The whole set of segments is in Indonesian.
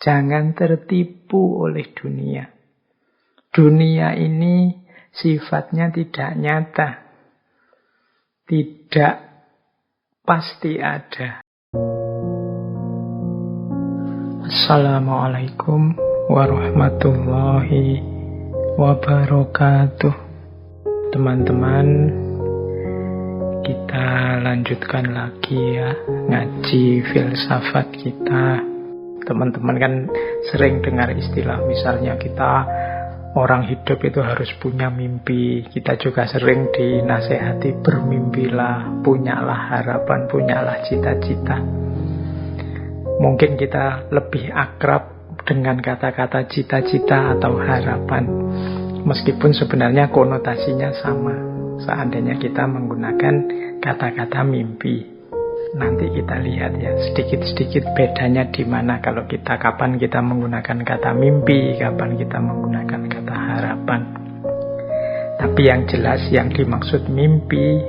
Jangan tertipu oleh dunia. Dunia ini sifatnya tidak nyata. Tidak pasti ada. Assalamualaikum warahmatullahi wabarakatuh. Teman-teman, kita lanjutkan lagi ya ngaji filsafat kita. Teman-teman kan sering dengar istilah misalnya kita orang hidup itu harus punya mimpi. Kita juga sering dinasehati bermimpilah, punyalah harapan, punyalah cita-cita. Mungkin kita lebih akrab dengan kata-kata cita-cita atau harapan, meskipun sebenarnya konotasinya sama. Seandainya kita menggunakan kata-kata mimpi. Nanti kita lihat ya sedikit-sedikit bedanya di mana kalau kapan kita menggunakan kata mimpi, kapan kita menggunakan kata harapan. Tapi yang jelas yang dimaksud mimpi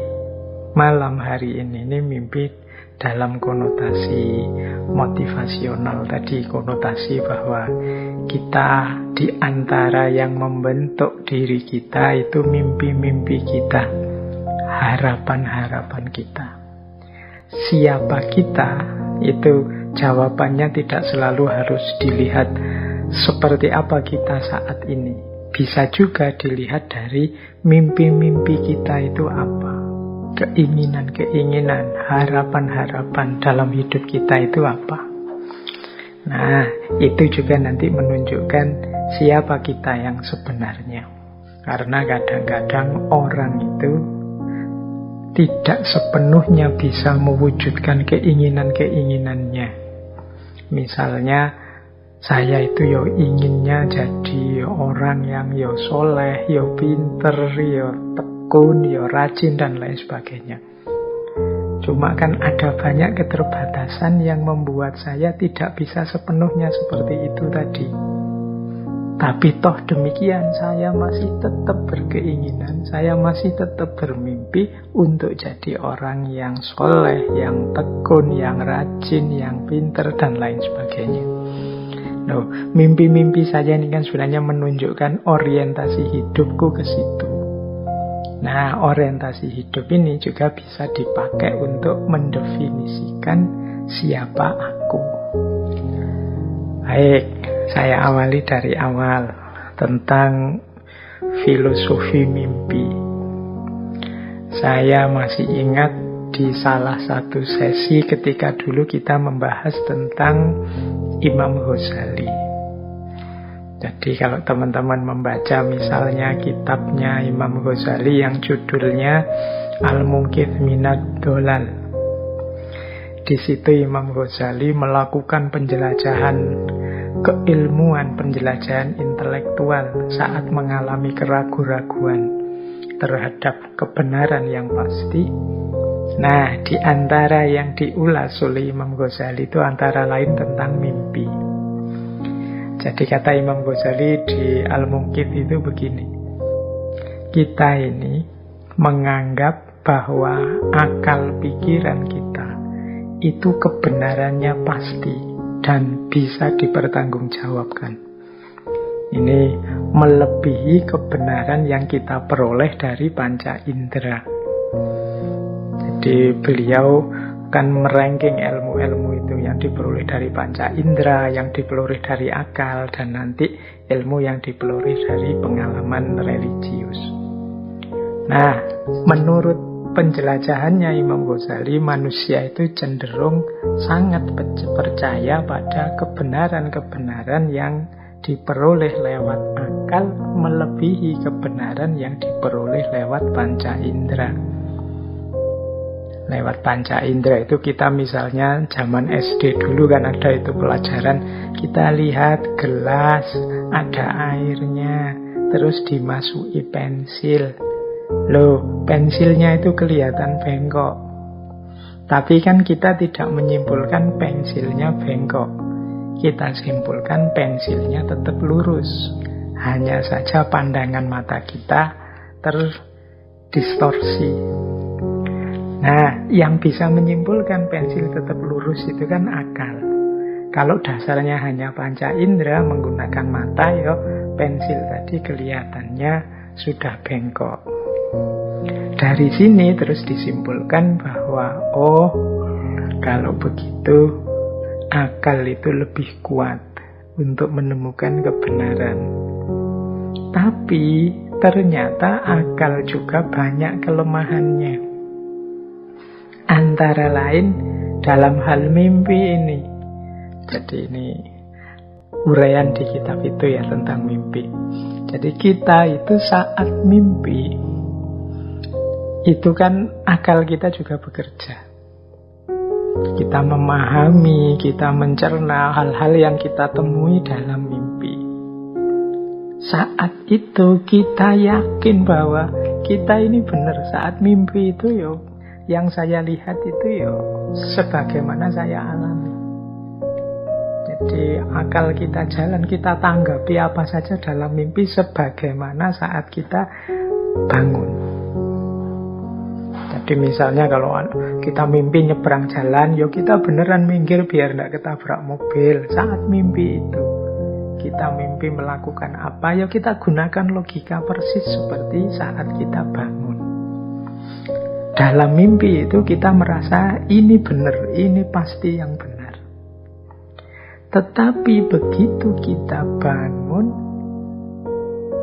malam hari ini mimpi dalam konotasi motivasional tadi, konotasi bahwa kita di antara yang membentuk diri kita itu mimpi-mimpi kita, harapan-harapan kita. Siapa kita itu jawabannya tidak selalu harus dilihat seperti apa kita saat ini. Bisa juga dilihat dari mimpi-mimpi kita itu apa. Keinginan-keinginan, harapan-harapan dalam hidup kita itu apa. Nah, itu juga nanti menunjukkan siapa kita yang sebenarnya. Karena kadang-kadang orang itu tidak sepenuhnya bisa mewujudkan keinginan-keinginannya. Misalnya, saya itu inginnya jadi orang yang soleh, pinter, tekun, rajin, dan lain sebagainya. Cuma kan ada banyak keterbatasan yang membuat saya tidak bisa sepenuhnya seperti itu tadi. Tapi toh demikian, saya masih tetap berkeinginan, saya masih tetap bermimpi untuk jadi orang yang soleh, yang tekun, yang rajin, yang pinter, dan lain sebagainya. Loh, mimpi-mimpi saya ini kan sebenarnya menunjukkan orientasi hidupku ke situ. Nah, orientasi hidup ini juga bisa dipakai untuk mendefinisikan siapa aku. Baik, saya awali dari awal tentang filosofi mimpi. Saya masih ingat di salah satu sesi ketika dulu kita membahas tentang Imam Ghazali. Jadi kalau teman-teman membaca misalnya kitabnya Imam Ghazali yang judulnya Al-Munqidh Minad Dhalal. Di situ Imam Ghazali melakukan penjelajahan keilmuan, penjelajahan intelektual saat mengalami keraguan-raguan terhadap kebenaran yang pasti. Nah, di antara yang diulas oleh Imam Ghazali itu antara lain tentang mimpi. Jadi kata Imam Ghazali di Al-Munqidh itu begini. Kita ini menganggap bahwa akal pikiran kita itu kebenarannya pasti dan bisa dipertanggungjawabkan. Ini melebihi kebenaran yang kita peroleh dari panca indera. Jadi beliau kan meranking ilmu-ilmu itu yang diperoleh dari panca indera, yang diperoleh dari akal, dan nanti ilmu yang diperoleh dari pengalaman religius. Nah, menurut penjelajahannya Imam Ghazali, manusia itu cenderung sangat percaya pada kebenaran-kebenaran yang diperoleh lewat akal melebihi kebenaran yang diperoleh lewat panca indera. Lewat panca indera itu kita misalnya zaman SD dulu kan ada itu pelajaran, kita lihat gelas ada airnya terus dimasuki pensil. Loh, pensilnya itu kelihatan bengkok. Tapi kan kita tidak menyimpulkan pensilnya bengkok. Kita simpulkan pensilnya tetap lurus. Hanya saja pandangan mata kita terdistorsi. Nah, yang bisa menyimpulkan pensil tetap lurus itu kan akal. Kalau dasarnya hanya panca indera menggunakan mata, ya pensil tadi kelihatannya sudah bengkok. Dari sini terus disimpulkan bahwa kalau begitu akal itu lebih kuat untuk menemukan kebenaran. Tapi ternyata akal juga banyak kelemahannya. Antara lain dalam hal mimpi ini. Jadi ini uraian di kitab itu ya tentang mimpi. Jadi kita itu saat mimpi, itu kan akal kita juga bekerja. Kita memahami, kita mencerna hal-hal yang kita temui dalam mimpi. Saat itu kita yakin bahwa kita ini benar. Saat mimpi itu yang saya lihat itu sebagaimana saya alami. Jadi akal kita jalan, kita tanggapi apa saja dalam mimpi sebagaimana saat kita bangun. Jadi misalnya kalau kita mimpi nyebrang jalan, kita beneran minggir biar tidak ketabrak mobil. Saat mimpi itu kita mimpi melakukan apa, kita gunakan logika persis seperti saat kita bangun. Dalam mimpi itu kita merasa ini benar, ini pasti yang benar. Tetapi begitu kita bangun,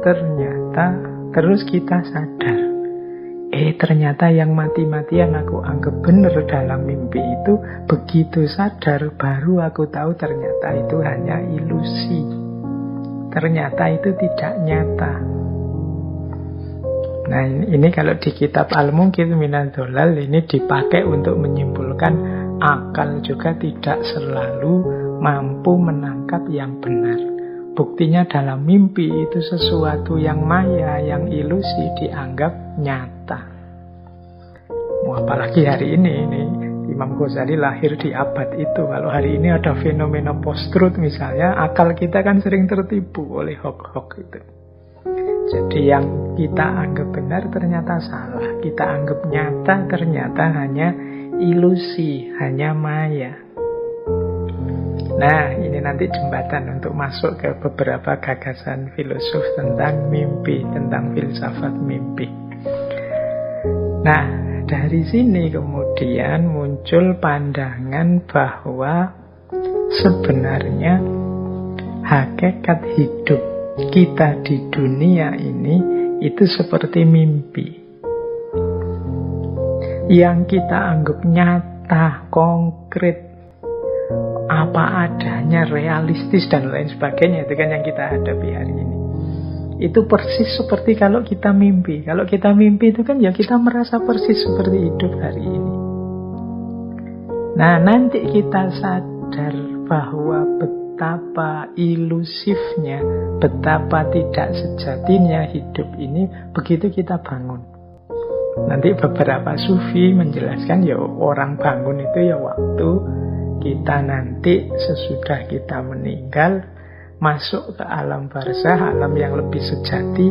ternyata terus kita sadar, ternyata yang mati-matian aku anggap benar dalam mimpi itu, begitu sadar baru aku tahu ternyata itu hanya ilusi. Ternyata itu tidak nyata. Nah ini kalau di kitab Al-Munqidh Minadh Dhalal ini dipakai untuk menyimpulkan akal juga tidak selalu mampu menangkap yang benar. Buktinya dalam mimpi itu sesuatu yang maya, yang ilusi dianggap nyata. Apalagi hari ini Imam Ghazali lahir di abad itu. Kalau hari ini ada fenomena post-truth misalnya, akal kita kan sering tertipu oleh hoax-hoax itu. Jadi yang kita anggap benar ternyata salah. Kita anggap nyata ternyata hanya ilusi, hanya maya. Nah, ini nanti jembatan untuk masuk ke beberapa gagasan filosof tentang mimpi, tentang filsafat mimpi. Nah, dari sini kemudian muncul pandangan bahwa sebenarnya hakikat hidup kita di dunia ini itu seperti mimpi. Yang kita anggap nyata, konkret, apa adanya, realistis dan lain sebagainya, itu kan yang kita hadapi hari ini. Itu persis seperti kalau kita mimpi. Kalau kita mimpi itu kan kita merasa persis seperti hidup hari ini. Nah nanti kita sadar bahwa betapa ilusifnya, betapa tidak sejatinya hidup ini begitu kita bangun. Nanti beberapa sufi menjelaskan orang bangun itu waktu kita nanti sesudah kita meninggal masuk ke alam barzah, alam yang lebih sejati,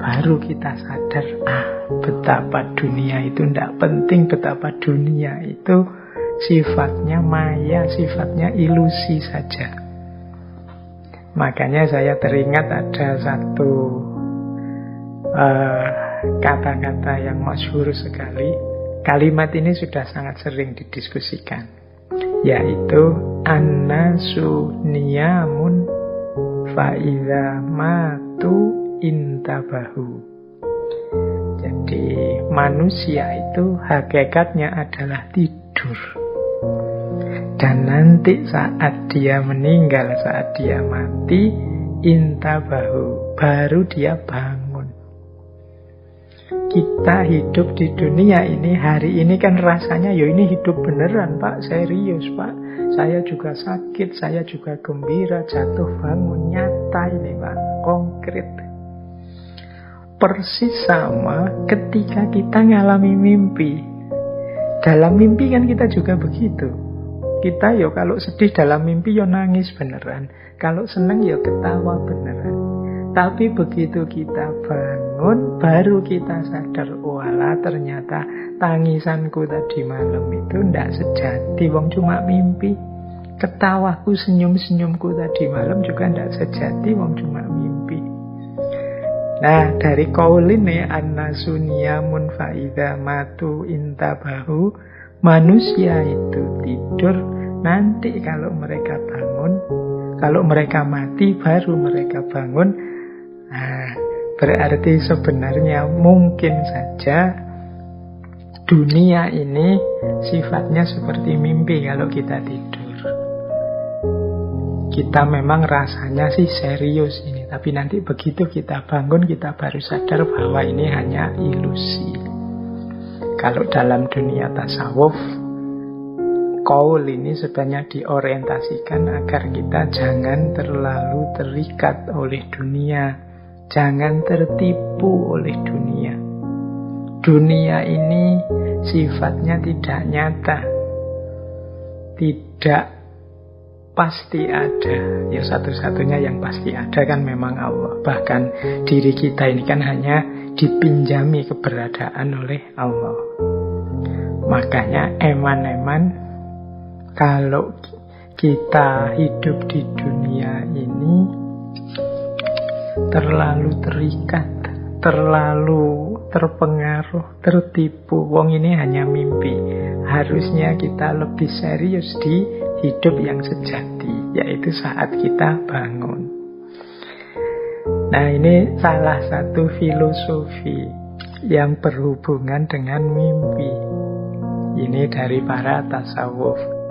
baru kita sadar betapa dunia itu tidak penting, betapa dunia itu sifatnya maya, sifatnya ilusi saja. Makanya saya teringat ada satu kata-kata yang masyhur sekali. Kalimat ini sudah sangat sering didiskusikan, yaitu annasu niyamun fa'idha matu intabahu. Jadi manusia itu hakikatnya adalah tidur. Dan nanti saat dia meninggal, saat dia mati, intabahu, baru dia bangun. Kita hidup di dunia ini, hari ini kan rasanya ini hidup beneran Pak, serius Pak. Saya juga sakit, saya juga gembira, jatuh bangun, nyata ini Pak, konkret. Persis sama ketika kita ngalami mimpi. Dalam mimpi kan kita juga begitu. Kita kalau sedih dalam mimpi nangis beneran. Kalau senang ketawa beneran. Tapi begitu kita bangun, baru kita sadar, walah ternyata tangisanku tadi malam itu tidak sejati, wong cuma mimpi. Ketawaku, senyum-senyumku tadi malam juga tidak sejati, wong cuma mimpi. Nah, dari qaul ini annasu niyamun faida matu intabahu, manusia itu tidur, nanti kalau mereka bangun, kalau mereka mati baru mereka bangun. Nah, berarti sebenarnya mungkin saja dunia ini sifatnya seperti mimpi kalau kita tidur. Kita memang rasanya sih serius ini, tapi nanti begitu kita bangun, kita baru sadar bahwa ini hanya ilusi. Kalau dalam dunia tasawuf, qaul ini sebenarnya diorientasikan agar kita jangan terlalu terikat oleh dunia, jangan tertipu oleh dunia. Dunia ini sifatnya tidak nyata, tidak pasti ada. Ya satu-satunya yang pasti ada kan memang Allah. Bahkan diri kita ini kan hanya dipinjami keberadaan oleh Allah. Makanya eman-eman kalau kita hidup di dunia ini terlalu terikat, terlalu terpengaruh, tertipu. Wong ini hanya mimpi. Harusnya kita lebih serius di hidup yang sejati, yaitu saat kita bangun. Nah, ini salah satu filosofi yang berhubungan dengan mimpi. Ini dari para tasawuf.